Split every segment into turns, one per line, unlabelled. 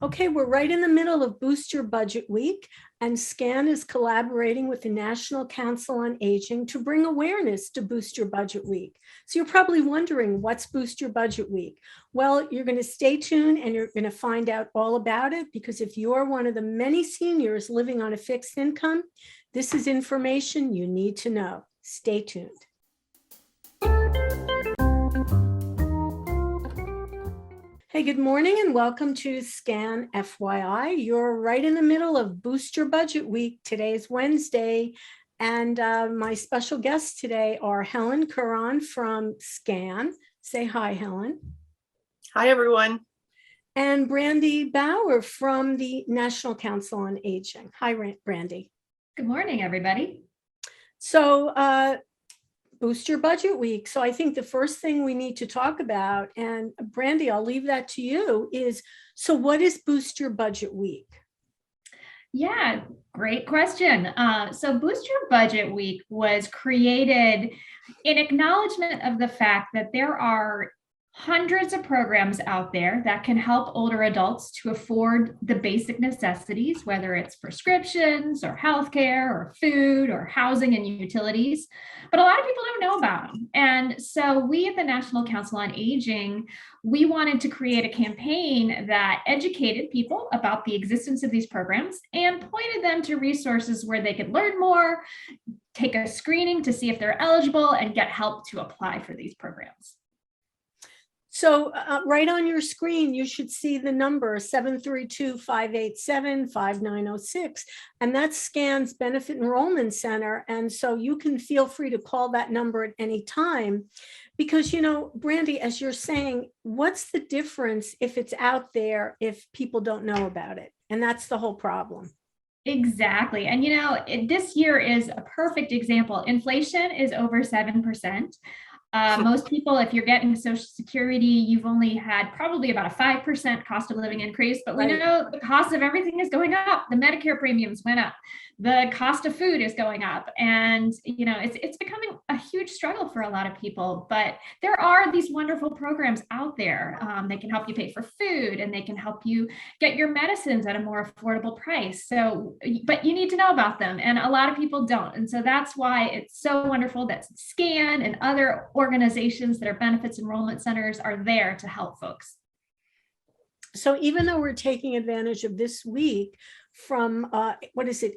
Okay, we're right in the middle of Boost Your Budget Week, and SCAN is collaborating with the National Council on Aging to bring awareness to Boost Your Budget Week. So you're probably wondering, what's Boost Your Budget Week? Well, you're going to stay tuned and you're going to find out all about it, because if you're one of the many seniors living on a fixed income, this is information you need to know. Stay tuned. Hey, good morning and welcome to SCAN FYI. You're right in the middle of Boost Your Budget Week. Today is Wednesday, and my special guests today are Helen Curran from SCAN. Say hi, Helen.
Hi, everyone.
And Brandy Bauer from the National Council on Aging. Hi, Brandy.
Good morning, everybody.
So, Boost Your Budget Week. So I think the first thing we need to talk about, and Brandy, I'll leave that to you, is, so what is Boost Your Budget Week?
Yeah, great question. So Boost Your Budget Week was created in acknowledgement of the fact that there are hundreds of programs out there that can help older adults to afford the basic necessities, whether it's prescriptions or healthcare or food or housing and utilities. But a lot of people don't know about them. And so we at the National Council on Aging, we wanted to create a campaign that educated people about the existence of these programs and pointed them to resources where they could learn more, take a screening to see if they're eligible, and get help to apply for these programs.
So right on your screen, you should see the number 732-587-5906, and that's SCAN's Benefit Enrollment Center. And so you can feel free to call that number at any time, because, you know, Brandy, as you're saying, what's the difference if it's out there if people don't know about it? And that's the whole problem.
Exactly. And, you know, this year is a perfect example. Inflation is over 7%. Most people, if you're getting Social Security, you've only had probably about a 5% cost of living increase, but we know the cost of everything is going up. The Medicare premiums went up. The cost of food is going up. And, you know, it's becoming a huge struggle for a lot of people, but there are these wonderful programs out there. They can help you pay for food, and they can help you get your medicines at a more affordable price. So, but you need to know about them, and a lot of people don't. And so that's why it's so wonderful that SCAN and other organizations that are benefits enrollment centers are there to help folks.
So even though we're taking advantage of this week from,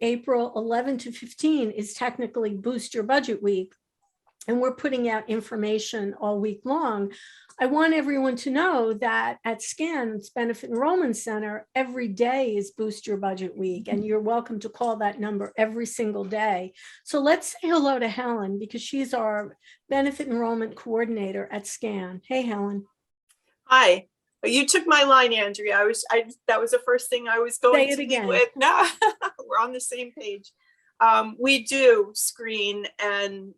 April 11 to 15 is technically Boost Your Budget Week, and we're putting out information all week long, I want everyone to know that at SCAN's Benefit Enrollment Center, every day is Boost Your Budget Week, and you're welcome to call that number every single day. So let's say hello to Helen, because she's our Benefit Enrollment Coordinator at SCAN. Hey, Helen.
Hi. You took my line, Andrea. That was the first thing I was going to lead with. No, we're on the same page. We do screen and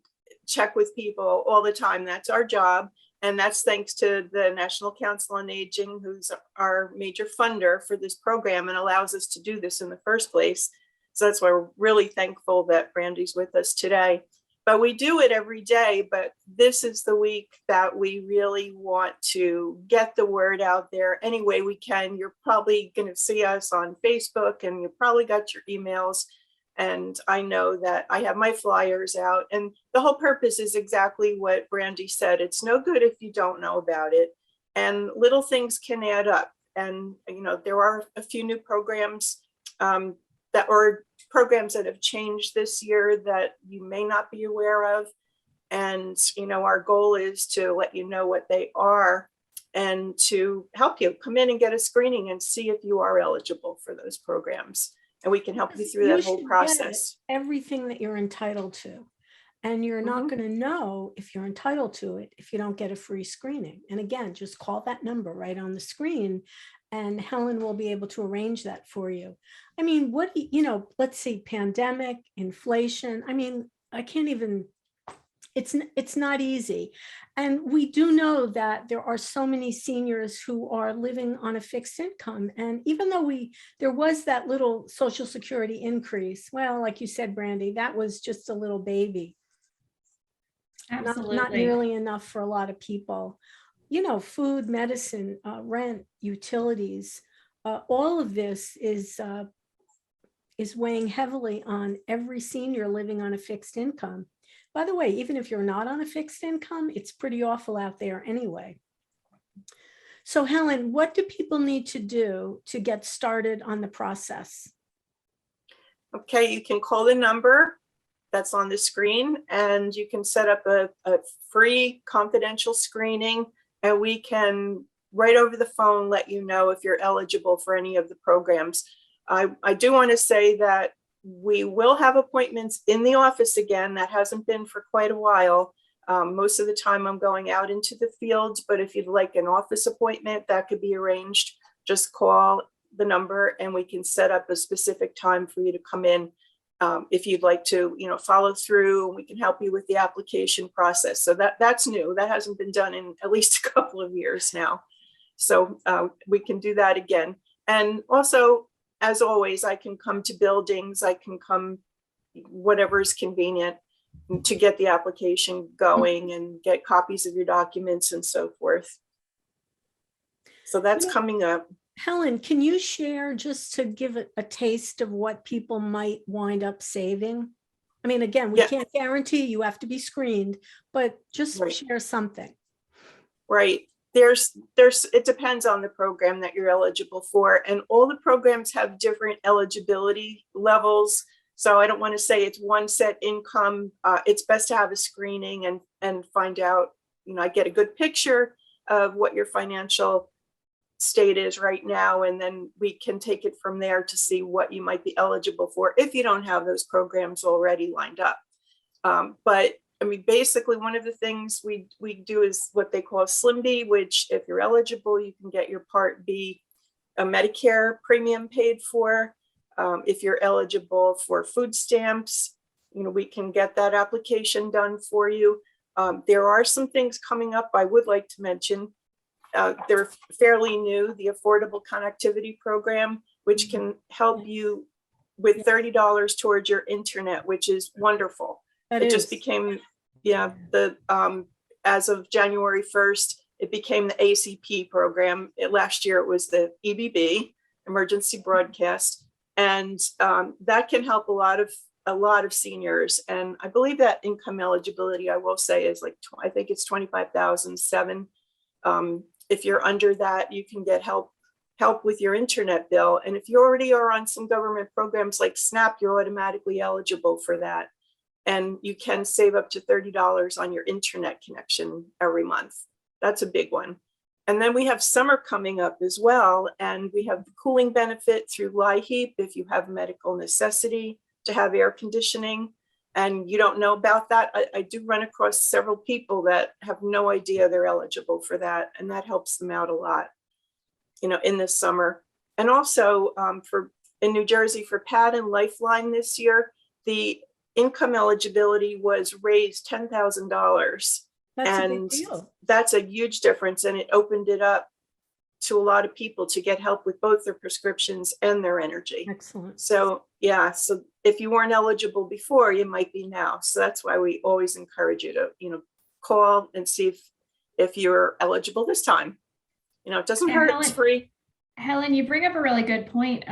check with people all the time. That's our job. And that's thanks to the National Council on Aging, who's our major funder for this program and allows us to do this in the first place. So that's why we're really thankful that Brandy's with us today. But we do it every day, but this is the week that we really want to get the word out there any way we can. You're probably going to see us on Facebook, and you probably got your emails. And I know that I have my flyers out, and the whole purpose is exactly what Brandy said. It's no good if you don't know about it, and little things can add up. And, you know, there are a few new programs that have changed this year that you may not be aware of. And, you know, our goal is to let you know what they are and to help you come in and get a screening and see if you are eligible for those programs. And we can help you through that whole process.
Everything that you're entitled to. And you're not going to know if you're entitled to it if you don't get a free screening. And again, just call that number right on the screen, and Helen will be able to arrange that for you. I mean, let's see, pandemic, inflation. I mean, I can't even, it's not easy. And we do know that there are so many seniors who are living on a fixed income. And even though there was that little Social Security increase, well, like you said, Brandy, that was just a little baby.
Absolutely.
Not nearly enough for a lot of people. You know, food, medicine, rent, utilities, all of this is weighing heavily on every senior living on a fixed income. By the way, even if you're not on a fixed income, it's pretty awful out there anyway. So Helen, what do people need to do to get started on the process?
Okay, you can call the number that's on the screen, and you can set up a free confidential screening, and we can right over the phone let you know if you're eligible for any of the programs. I do want to say that we will have appointments in the office again. That hasn't been for quite a while. Most of the time I'm going out into the field, but if you'd like an office appointment, that could be arranged. Just call the number and we can set up a specific time for you to come in. If you'd like to, follow through, we can help you with the application process. So that's new. That hasn't been done in at least a couple of years now. So we can do that again. And also, as always, I can come to buildings. I can come whatever is convenient to get the application going and get copies of your documents and so forth. So that's coming up.
Helen, can you share, just to give it a taste of what people might wind up saving? I mean, again, we can't guarantee you have to be screened, but just share something.
Right. It depends on the program that you're eligible for, and all the programs have different eligibility levels. So I don't want to say it's one set income. It's best to have a screening and find out, I get a good picture of what your financial state is right now, and then we can take it from there to see what you might be eligible for if you don't have those programs already lined up. But I mean, basically, one of the things we do is what they call Slim B, which if you're eligible, you can get your Part B, a Medicare premium paid for. If you're eligible for food stamps, we can get that application done for you. There are some things coming up I would like to mention. They're fairly new, the Affordable Connectivity Program, which can help you with $30 towards your internet, which is wonderful. It just became, as of January 1st, it became the ACP program. Last year it was the EBB, Emergency Broadcast, and that can help a lot of seniors. And I believe that income eligibility, I will say, is like, I think it's $25,007. If you're under that, you can get help with your internet bill. And if you already are on some government programs like SNAP, you're automatically eligible for that. And you can save up to $30 on your internet connection every month. That's a big one. And then we have summer coming up as well. And we have the cooling benefit through LIHEAP if you have medical necessity to have air conditioning. And you don't know about that. I do run across several people that have no idea they're eligible for that. And that helps them out a lot, in the summer. And also in New Jersey for PAD and Lifeline this year, the income eligibility was raised $10,000. And
a big deal.
That's a huge difference. And it opened it up to a lot of people to get help with both their prescriptions and their energy.
Excellent.
So so if you weren't eligible before, you might be now. So that's why we always encourage you to, call and see if you're eligible this time. It doesn't hurt, Helen, it's free.
Helen, you bring up a really good point.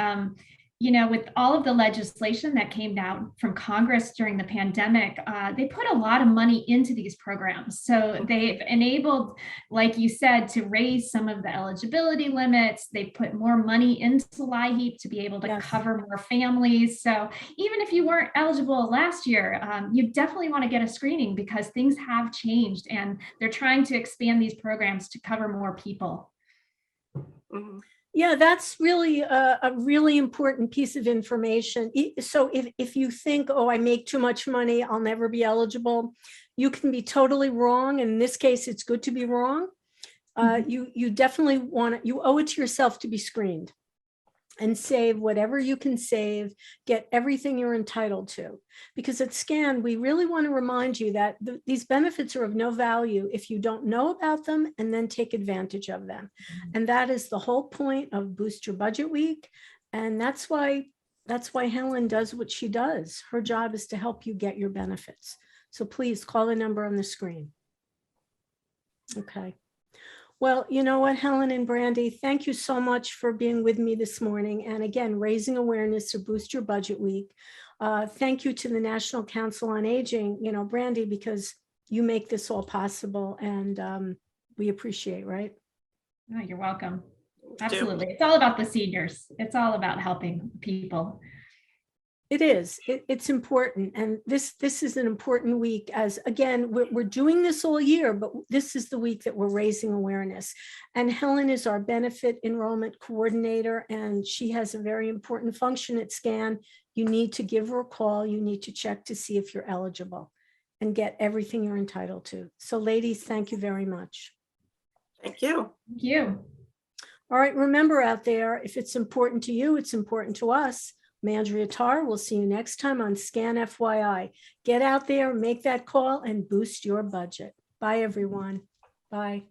With all of the legislation that came down from Congress during the pandemic, they put a lot of money into these programs. So they've enabled, like you said, to raise some of the eligibility limits. They put more money into LIHEAP to be able to cover more families. So even if you weren't eligible last year, you definitely want to get a screening because things have changed and they're trying to expand these programs to cover more people.
Mm-hmm.
Yeah, that's really a really important piece of information. So if you think, I make too much money, I'll never be eligible, you can be totally wrong. And in this case, it's good to be wrong. You definitely you owe it to yourself to be screened and save whatever you can save, get everything you're entitled to. Because at SCAN, we really want to remind you that these benefits are of no value if you don't know about them and then take advantage of them. And that is the whole point of Boost Your Budget Week. And that's why Helen does what she does. Her job is to help you get your benefits. So please call the number on the screen. Okay. Well, you know what, Helen and Brandy, thank you so much for being with me this morning. And again, raising awareness to boost your budget week. Thank you to the National Council on Aging, you know, Brandy, because you make this all possible, and we appreciate, right?
Oh, you're welcome. Absolutely. It's all about the seniors. It's all about helping people.
It is. It's important. And this is an important week, as again, we're doing this all year, but this is the week that we're raising awareness. And Helen is our benefit enrollment coordinator, and she has a very important function at SCAN. You need to give her a call. You need to check to see if you're eligible and get everything you're entitled to. So ladies, thank you very much.
Thank you.
Thank you.
All right, remember out there, if it's important to you, it's important to us. I'm Andrea Tarr. We'll see you next time on SCAN FYI. Get out there, make that call, and boost your budget. Bye, everyone. Bye.